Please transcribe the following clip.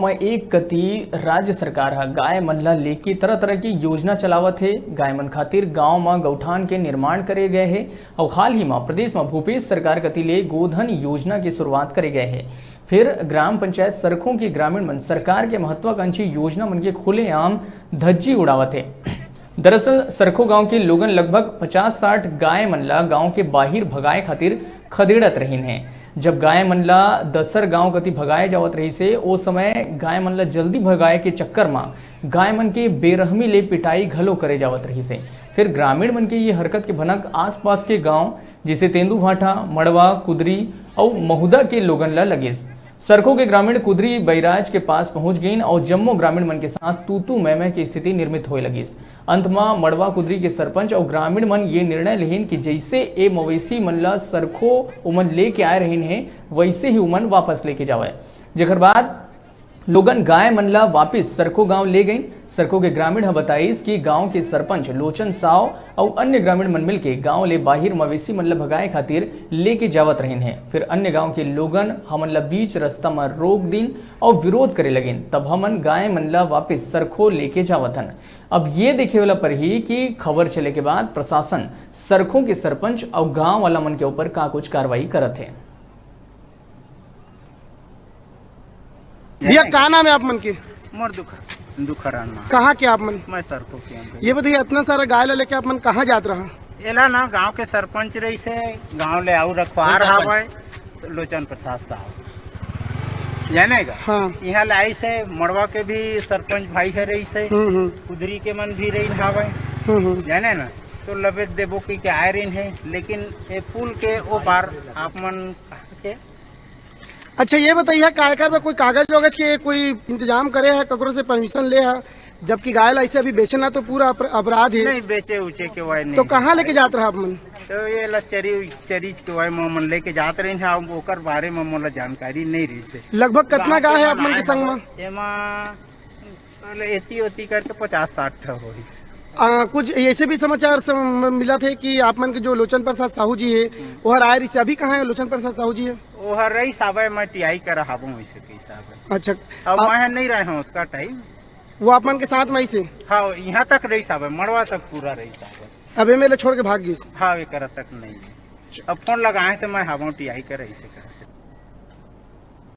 में एक कती राज्य सरकार हा गाय मन ला लेके तरह तरह की योजना चलावत है। गाय मन खातिर गांव में गौठान के निर्माण करे गए है और हाल ही में प्रदेश में भूपेश सरकार कती ले गोधन योजना की शुरुआत करे गए है। फिर ग्राम पंचायत सरखों की ग्रामीण मन सरकार के महत्वाकांक्षी योजना मन के खुलेआम धज्जी उड़ावत है। दरअसल सरखो गांव के लोगन लगभग 50-60 गाय मन ला गांव के बाहिर भगाए खातिर खदेड़त रहीन है। जब गाय मन ला दसर गांव कति भगाए जावत रही से ओ समय गाय मन ला जल्दी भगाए के चक्कर में गाय मन के बेरहमी ले पिटाई घलो करे जावत रही से। फिर ग्रामीण मन के ये हरकत के भनक आसपास के गांव जिसे तेंदुभाटा, मड़वा, कुदरी और महुदा के लोगन ला लगे। सरखों के ग्रामीण कुदरी बैराज के पास पहुंच गई और जम्मो ग्रामीण मन के साथ तू मैं की स्थिति निर्मित होए लगी। अंत में मड़वा कुदरी के सरपंच और ग्रामीण मन ये निर्णय लेहिन कि जैसे ए मवेशी मन ला सरखो उमन लेके आए रहीन है वैसे ही उमन वापस लेके जावे। जेकर बाद लोगन गाय मन ला वापिस सरखो गांव ले गई। सरखो के ग्रामीण बताइस कि गांव के सरपंच लोचन साव और अन्य ग्रामीण मन मिलके गांव ले बाहिर मवेशी मन ला भगाए खातिर लेके जावत रहीन है। फिर अन्य गांव के लोगन हमन ला बीच रास्ता में रोक दिन और विरोध करे लगिन। तब हमन गाय मन ला वापिस सरखो लेके जावतन। अब ये देखे वाला पर ही कि खबर चले के बाद प्रशासन सरखों के सरपंच और गाँव वाला मन के ऊपर का कुछ कार्रवाई करत है। भैया कहाँ नाम है आप मन के? मोर दुखरान कहाँ के आप मन? मैं सरको के। ये बताइए इतना सारा गाय ला लेके आप मन कहाँ जात रहा? एला ना गांव के सरपंच रही से गांव ले आऊ रखवार हावे लोचन प्रसाद साहब जाने का। हाँ। यहाँ लाई से मड़वा के भी सरपंच भाई है रही से कुदरी के मन भी रही हावे जाने ना। तो लबे देबो की आए रही है लेकिन ये पुल के ओ पार आप मन के। अच्छा ये बताइए कायकर में कोई कागज वगज के कोई इंतजाम करे है ककरो से परमिशन ले है? जबकि गाय ऐसे अभी बेचना तो पूरा अपराध है। नहीं बेचे उचे के वाई नहीं। तो कहाँ लेके जात रहा आप मन? तो ये ला चरीज के वाई मन लेके जात रही है ओकर बारे में मोला जानकारी नहीं रही से। लगभग कितना गाय है आप मन के संग में? एमा एती ओती करके 50-60 होई। कुछ ऐसे भी समाचार मिला थे कि आप मन के जो लोचन प्रसाद साहू जी है वो आए रही से अभी कहाँ है लोचन प्रसाद साहू जी है? वो हर रही साहब मैं टीआई कर रहा हूँ वैसे कई साहब। अच्छा अब मैं नहीं रहा हूँ उसका टाइम। वो आप मन के साथ में से? हाँ यहाँ तक रही साहब मड़वा तक पूरा रही साहब। अब एमएलए छोड़ के भाग गई? हाँ वे कर तक नहीं। अब फोन लगाए तो मैं हवा टीआई कर ऐसे कर।